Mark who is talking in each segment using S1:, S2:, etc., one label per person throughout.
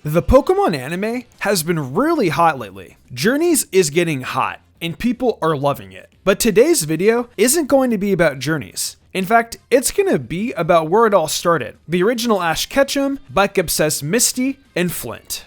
S1: The Pokemon anime has been really hot lately. Journeys is getting hot, and people are loving it. But today's video isn't going to be about Journeys. In fact, it's going to be about where it all started. The original Ash Ketchum, bike-obsessed Misty, and Flint.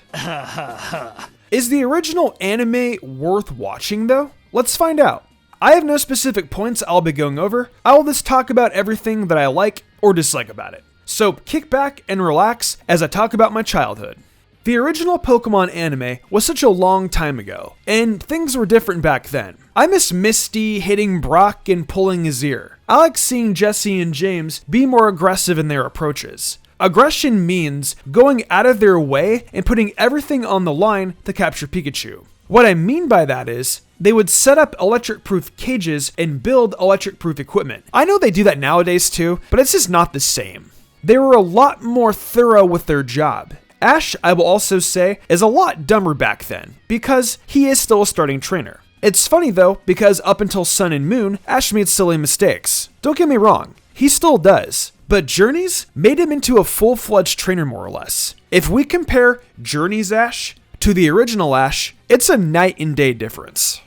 S1: Is the original anime worth watching though? Let's find out. I have no specific points I'll be going over. I will just talk about everything that I like or dislike about it. So kick back and relax as I talk about my childhood. The original Pokemon anime was such a long time ago, and things were different back then. I miss Misty hitting Brock and pulling his ear. I like seeing Jesse and James be more aggressive in their approaches. Aggression means going out of their way and putting everything on the line to capture Pikachu. What I mean by that is, they would set up electric-proof cages and build electric-proof equipment. I know they do that nowadays too, but it's just not the same. They were a lot more thorough with their job. Ash, I will also say, is a lot dumber back then, because he is still a starting trainer. It's funny though, because up until Sun and Moon, Ash made silly mistakes. Don't get me wrong, he still does. But Journeys made him into a full-fledged trainer more or less. If we compare Journeys Ash to the original Ash, it's a night and day difference.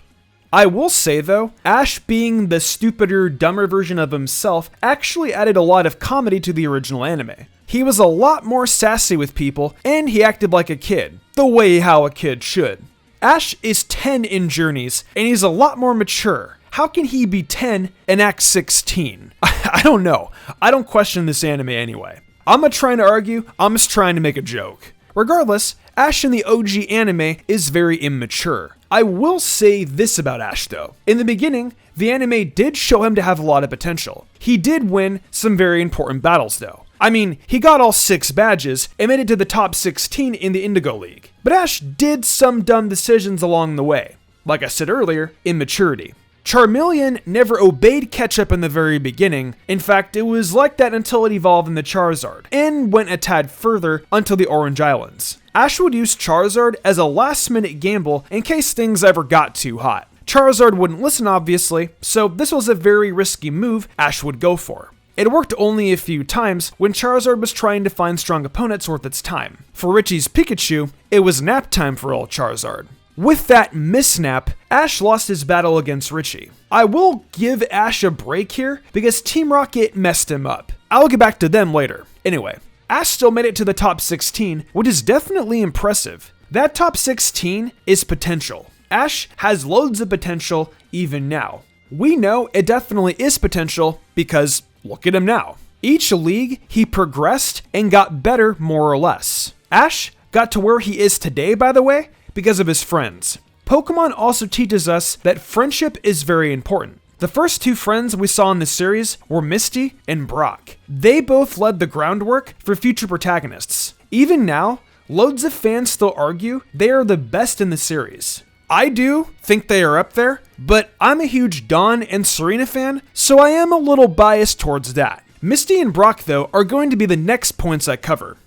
S1: I will say though, Ash being the stupider, dumber version of himself actually added a lot of comedy to the original anime. He was a lot more sassy with people, and he acted like a kid, the way how a kid should. Ash is 10 in Journeys, and he's a lot more mature. How can he be 10 and act 16? I don't know. I don't question this anime anyway. I'm not trying to argue, I'm just trying to make a joke. Regardless, Ash in the OG anime is very immature. I will say this about Ash though. In the beginning, the anime did show him to have a lot of potential. He did win some very important battles though. I mean, he got all 6 badges and made it to the top 16 in the Indigo League. But Ash did some dumb decisions along the way. Like I said earlier, immaturity. Charmeleon never obeyed Ketchup in the very beginning. In fact, it was like that until it evolved into Charizard, and went a tad further until the Orange Islands. Ash would use Charizard as a last-minute gamble in case things ever got too hot. Charizard wouldn't listen obviously, so this was a very risky move Ash would go for. It worked only a few times when Charizard was trying to find strong opponents worth its time. For Richie's Pikachu, it was nap time for old Charizard. With that misnap, Ash lost his battle against Richie. I will give Ash a break here because Team Rocket messed him up. I'll get back to them later. Anyway, Ash still made it to the top 16, which is definitely impressive. That top 16 is potential. Ash has loads of potential even now. We know it definitely is potential because look at him now. Each league, he progressed and got better more or less. Ash got to where he is today, by the way, because of his friends. Pokemon also teaches us that friendship is very important. The first 2 friends we saw in this series were Misty and Brock. They both led the groundwork for future protagonists. Even now, loads of fans still argue they are the best in the series. I do think they are up there, but I'm a huge Dawn and Serena fan, so I am a little biased towards that. Misty and Brock, though, are going to be the next points I cover.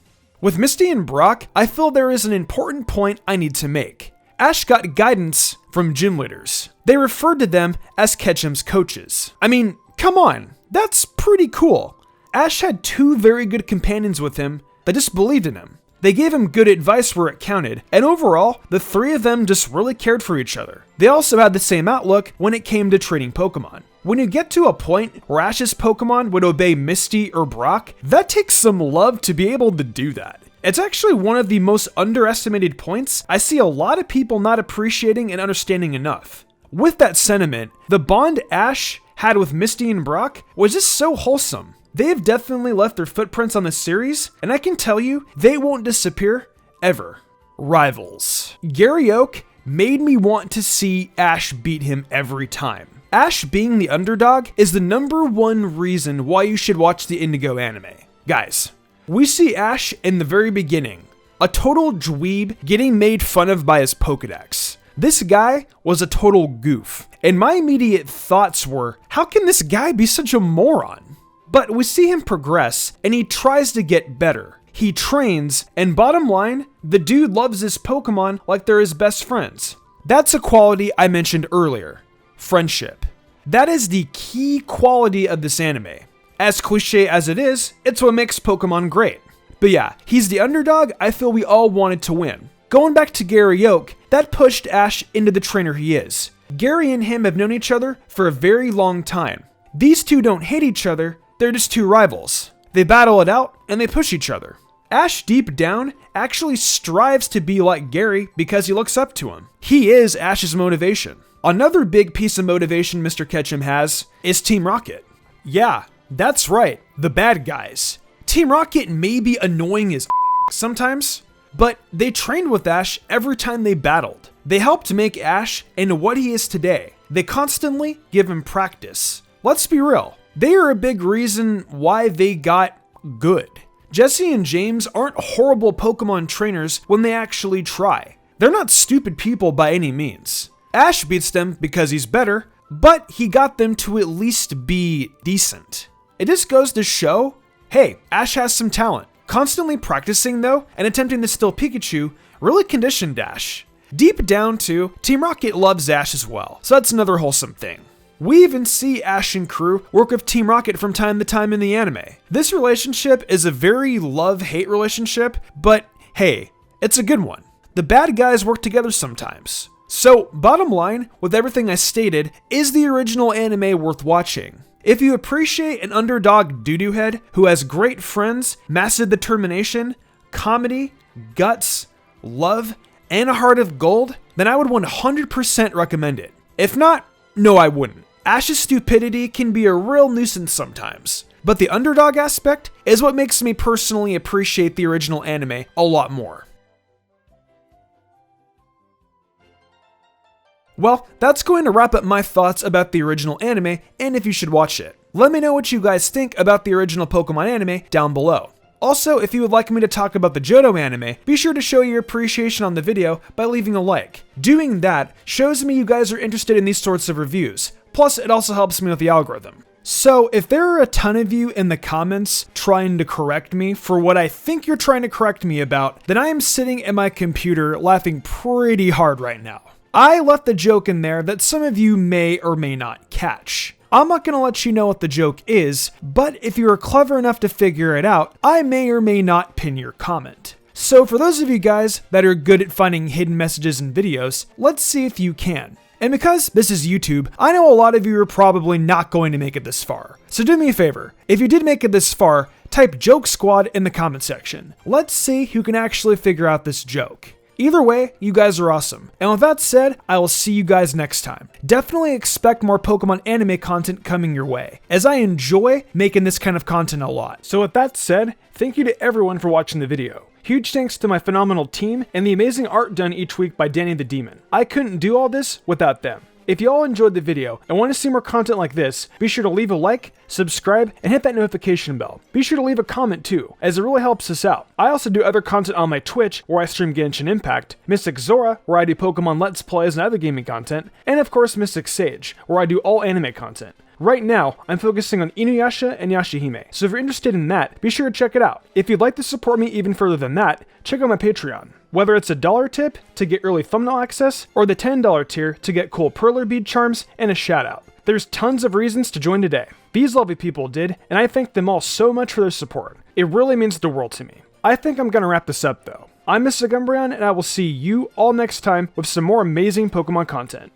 S1: With Misty and Brock, I feel there is an important point I need to make. Ash got guidance from gym leaders. They referred to them as Ketchum's coaches. I mean, come on, that's pretty cool. Ash had 2 very good companions with him that just believed in him. They gave him good advice where it counted, and overall, the 3 of them just really cared for each other. They also had the same outlook when it came to training Pokemon. When you get to a point where Ash's Pokemon would obey Misty or Brock, that takes some love to be able to do that. It's actually one of the most underestimated points I see a lot of people not appreciating and understanding enough. With that sentiment, the bond Ash had with Misty and Brock was just so wholesome. They have definitely left their footprints on the series, and I can tell you, they won't disappear, ever. Rivals. Gary Oak made me want to see Ash beat him every time. Ash being the underdog is the #1 reason why you should watch the Indigo anime. Guys, we see Ash in the very beginning, a total dweeb getting made fun of by his Pokedex. This guy was a total goof, and my immediate thoughts were, how can this guy be such a moron? But we see him progress, and he tries to get better. He trains, and bottom line, the dude loves his Pokemon like they're his best friends. That's a quality I mentioned earlier. Friendship. That is the key quality of this anime. As cliche as it is, it's what makes Pokemon great. But yeah, he's the underdog I feel we all wanted to win. Going back to Gary Oak, that pushed Ash into the trainer he is. Gary and him have known each other for a very long time. These two don't hate each other, they're just two rivals. They battle it out, and they push each other. Ash deep down actually strives to be like Gary because he looks up to him. He is Ash's motivation. Another big piece of motivation Mr. Ketchum has is Team Rocket. Yeah, that's right, the bad guys. Team Rocket may be annoying as sometimes, but they trained with Ash every time they battled. They helped make Ash into what he is today. They constantly give him practice. Let's be real, they are a big reason why they got good. Jesse and James aren't horrible Pokemon trainers when they actually try. They're not stupid people by any means. Ash beats them because he's better, but he got them to at least be decent. It just goes to show, hey, Ash has some talent. Constantly practicing though, and attempting to steal Pikachu really conditioned Ash. Deep down too, Team Rocket loves Ash as well, so that's another wholesome thing. We even see Ash and crew work with Team Rocket from time to time in the anime. This relationship is a very love-hate relationship, but hey, it's a good one. The bad guys work together sometimes. So, bottom line, with everything I stated, is the original anime worth watching? If you appreciate an underdog doo-doo head who has great friends, massive determination, comedy, guts, love, and a heart of gold, then I would 100% recommend it. If not, no I wouldn't. Ash's stupidity can be a real nuisance sometimes, but the underdog aspect is what makes me personally appreciate the original anime a lot more. Well, that's going to wrap up my thoughts about the original anime and if you should watch it. Let me know what you guys think about the original Pokemon anime down below. Also, if you would like me to talk about the Johto anime, be sure to show your appreciation on the video by leaving a like. Doing that shows me you guys are interested in these sorts of reviews, plus it also helps me with the algorithm. So if there are a ton of you in the comments trying to correct me for what I think you're trying to correct me about, then I am sitting at my computer laughing pretty hard right now. I left a joke in there that some of you may or may not catch. I'm not going to let you know what the joke is, but if you are clever enough to figure it out, I may or may not pin your comment. So for those of you guys that are good at finding hidden messages in videos, let's see if you can. And because this is YouTube, I know a lot of you are probably not going to make it this far. So do me a favor, if you did make it this far, type Joke Squad in the comment section. Let's see who can actually figure out this joke. Either way, you guys are awesome. And with that said, I will see you guys next time. Definitely expect more Pokemon anime content coming your way, as I enjoy making this kind of content a lot. So with that said, thank you to everyone for watching the video. Huge thanks to my phenomenal team and the amazing art done each week by Danny the Demon. I couldn't do all this without them. If you all enjoyed the video and want to see more content like this, be sure to leave a like, subscribe, and hit that notification bell. Be sure to leave a comment too, as it really helps us out. I also do other content on my Twitch, where I stream Genshin Impact, Mystic Zora, where I do Pokemon Let's Plays and other gaming content, and of course MysticSage, where I do all anime content. Right now, I'm focusing on Inuyasha and Yashahime, so if you're interested in that, be sure to check it out. If you'd like to support me even further than that, check out my Patreon. Whether it's a $1 tip to get early thumbnail access, or the $10 tier to get cool perler bead charms and a shoutout. There's tons of reasons to join today. These lovely people did, and I thank them all so much for their support. It really means the world to me. I think I'm gonna wrap this up though. I'm Mr. Gumbrion, and I will see you all next time with some more amazing Pokemon content.